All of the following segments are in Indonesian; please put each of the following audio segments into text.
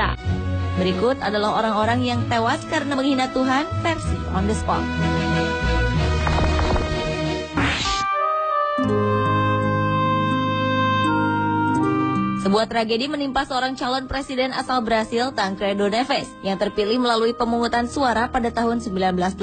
kita. Berikut adalah orang-orang yang tewas karena menghina Tuhan versi on the spot. Sebuah tragedi menimpa seorang calon presiden asal Brasil, Tancredo Neves, yang terpilih melalui pemungutan suara pada tahun 1980.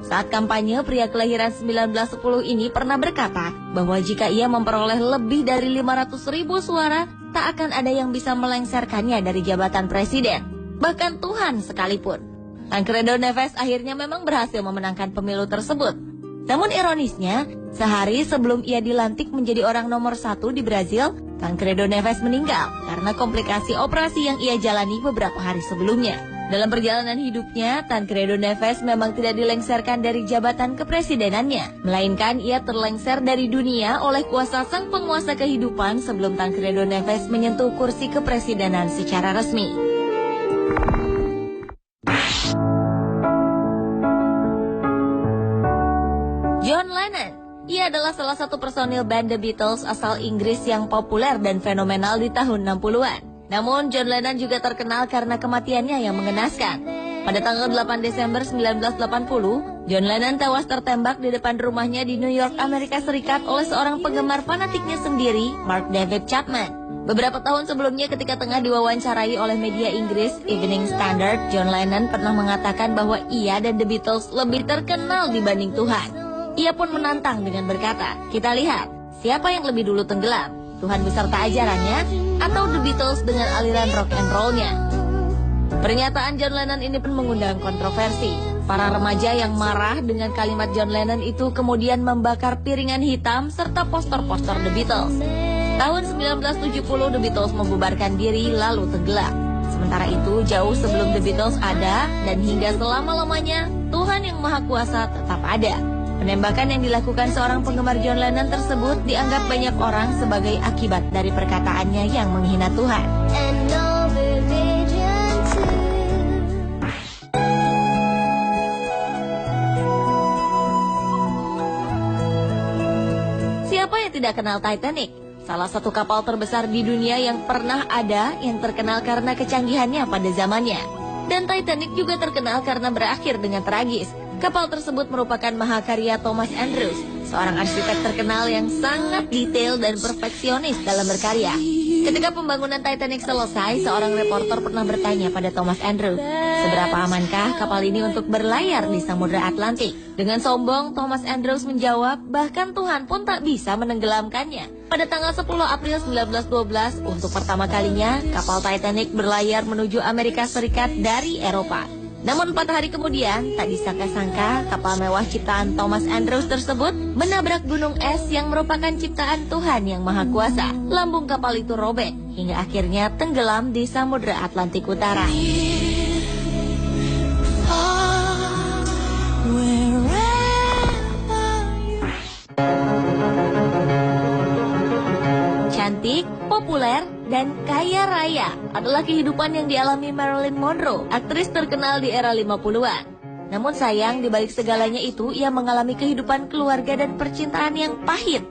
Saat kampanye, pria kelahiran 1910 ini pernah berkata bahwa jika ia memperoleh lebih dari 500.000 suara, tak akan ada yang bisa melengsarkannya dari jabatan presiden, bahkan Tuhan sekalipun. Tancredo Neves akhirnya memang berhasil memenangkan pemilu tersebut. Namun ironisnya, sehari sebelum ia dilantik menjadi orang nomor 1 di Brazil, Tancredo Neves meninggal karena komplikasi operasi yang ia jalani beberapa hari sebelumnya. Dalam perjalanan hidupnya, Tancredo Neves memang tidak dilengsarkan dari jabatan kepresidenannya, melainkan ia terlengser dari dunia oleh kuasa sang penguasa kehidupan sebelum Tancredo Neves menyentuh kursi kepresidenan secara resmi. John Lennon. Ia adalah salah satu personil band The Beatles asal Inggris yang populer dan fenomenal di tahun 60-an. Namun John Lennon juga terkenal karena kematiannya yang mengenaskan. Pada tanggal 8 Desember 1980, John Lennon tewas tertembak di depan rumahnya di New York, Amerika Serikat oleh seorang penggemar fanatiknya sendiri, Mark David Chapman. Beberapa tahun sebelumnya ketika tengah diwawancarai oleh media Inggris, Evening Standard, John Lennon pernah mengatakan bahwa ia dan The Beatles lebih terkenal dibanding Tuhan. Ia pun menantang dengan berkata, "Kita lihat, siapa yang lebih dulu tenggelam? Tuhan beserta ajarannya atau The Beatles dengan aliran rock and roll-nya?" Pernyataan John Lennon ini pun mengundang kontroversi. Para remaja yang marah dengan kalimat John Lennon itu kemudian membakar piringan hitam serta poster-poster The Beatles. Tahun 1970 The Beatles membubarkan diri lalu tenggelam. Sementara itu jauh sebelum The Beatles ada dan hingga selama-lamanya Tuhan yang Maha Kuasa tetap ada. Penembakan yang dilakukan seorang penggemar John Lennon tersebut dianggap banyak orang sebagai akibat dari perkataannya yang menghina Tuhan. Siapa yang tidak kenal Titanic? Salah satu kapal terbesar di dunia yang pernah ada yang terkenal karena kecanggihannya pada zamannya. Dan Titanic juga terkenal karena berakhir dengan tragis. Kapal tersebut merupakan mahakarya Thomas Andrews, seorang arsitek terkenal yang sangat detail dan perfeksionis dalam berkarya. Ketika pembangunan Titanic selesai, seorang reporter pernah bertanya pada Thomas Andrews, seberapa amankah kapal ini untuk berlayar di Samudra Atlantik? Dengan sombong, Thomas Andrews menjawab, bahkan Tuhan pun tak bisa menenggelamkannya. Pada tanggal 10 April 1912, untuk pertama kalinya, kapal Titanic berlayar menuju Amerika Serikat dari Eropa. Namun 4 hari kemudian, tak disangka-sangka kapal mewah ciptaan Thomas Andrews tersebut menabrak gunung es yang merupakan ciptaan Tuhan yang Maha Kuasa. Lambung kapal itu robek hingga akhirnya tenggelam di Samudra Atlantik Utara. Cantik, populer, dan kaya raya adalah kehidupan yang dialami Marilyn Monroe, aktris terkenal di era 50-an. Namun sayang, di balik segalanya itu, ia mengalami kehidupan keluarga dan percintaan yang pahit.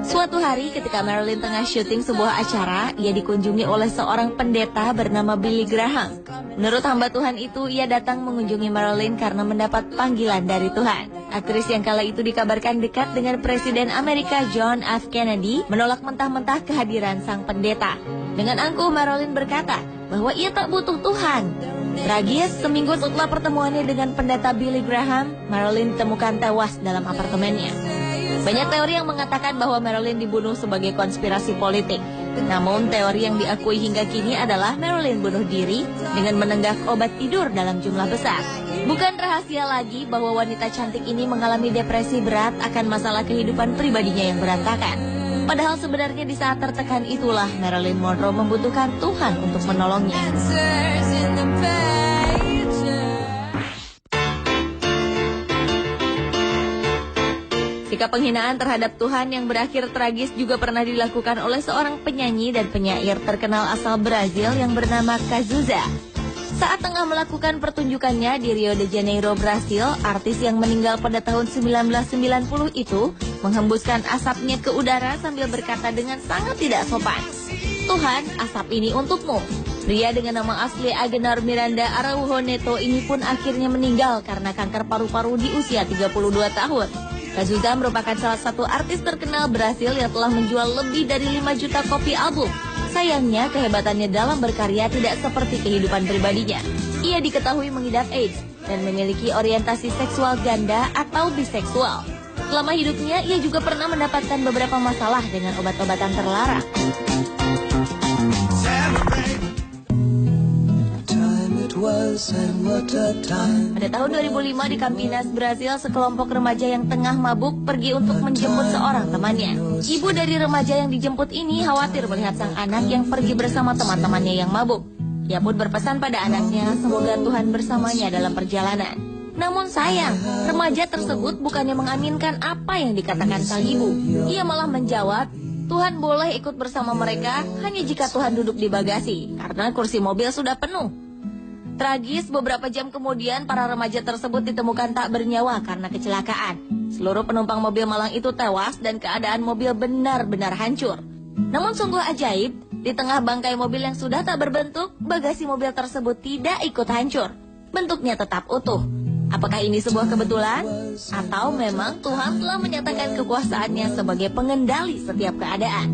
Suatu hari ketika Marilyn tengah syuting sebuah acara, ia dikunjungi oleh seorang pendeta bernama Billy Graham. Menurut hamba Tuhan itu, ia datang mengunjungi Marilyn karena mendapat panggilan dari Tuhan. Aktris yang kala itu dikabarkan dekat dengan Presiden Amerika John F. Kennedy menolak mentah-mentah kehadiran sang pendeta. Dengan angkuh Marilyn berkata bahwa ia tak butuh Tuhan. Tragis, seminggu setelah pertemuannya dengan pendeta Billy Graham, Marilyn ditemukan tewas dalam apartemennya. Banyak teori yang mengatakan bahwa Marilyn dibunuh sebagai konspirasi politik. Namun teori yang diakui hingga kini adalah Marilyn bunuh diri dengan menenggak obat tidur dalam jumlah besar. Bukan rahasia lagi bahwa wanita cantik ini mengalami depresi berat akan masalah kehidupan pribadinya yang berantakan. Padahal sebenarnya di saat tertekan itulah Marilyn Monroe membutuhkan Tuhan untuk menolongnya. Sikap penghinaan terhadap Tuhan yang berakhir tragis juga pernah dilakukan oleh seorang penyanyi dan penyair terkenal asal Brazil yang bernama Cazuza. Saat tengah melakukan pertunjukannya di Rio de Janeiro, Brasil, artis yang meninggal pada tahun 1990 itu menghembuskan asapnya ke udara sambil berkata dengan sangat tidak sopan, "Tuhan, asap ini untukmu." Pria dengan nama asli Agenar Miranda Araujo Neto ini pun akhirnya meninggal karena kanker paru-paru di usia 32 tahun. Cazuza merupakan salah satu artis terkenal Brasil yang telah menjual lebih dari 5 juta kopi album. Sayangnya, kehebatannya dalam berkarya tidak seperti kehidupan pribadinya. Ia diketahui mengidap AIDS dan memiliki orientasi seksual ganda atau biseksual. Selama hidupnya, ia juga pernah mendapatkan beberapa masalah dengan obat-obatan terlarang. Pada tahun 2005 di Campinas, Brasil, sekelompok remaja yang tengah mabuk pergi untuk menjemput seorang temannya. Ibu dari remaja yang dijemput ini khawatir melihat sang anak yang pergi bersama teman-temannya yang mabuk. Ia pun berpesan pada anaknya semoga Tuhan bersamanya dalam perjalanan. Namun sayang, remaja tersebut bukannya mengaminkan apa yang dikatakan sang ibu. Ia malah menjawab, Tuhan boleh ikut bersama mereka hanya jika Tuhan duduk di bagasi, karena kursi mobil sudah penuh. Tragis, beberapa jam kemudian para remaja tersebut ditemukan tak bernyawa karena kecelakaan. Seluruh penumpang mobil malang itu tewas dan keadaan mobil benar-benar hancur. Namun sungguh ajaib, di tengah bangkai mobil yang sudah tak berbentuk, bagasi mobil tersebut tidak ikut hancur. Bentuknya tetap utuh. Apakah ini sebuah kebetulan? Atau memang Tuhan telah menyatakan kekuasaannya sebagai pengendali setiap keadaan?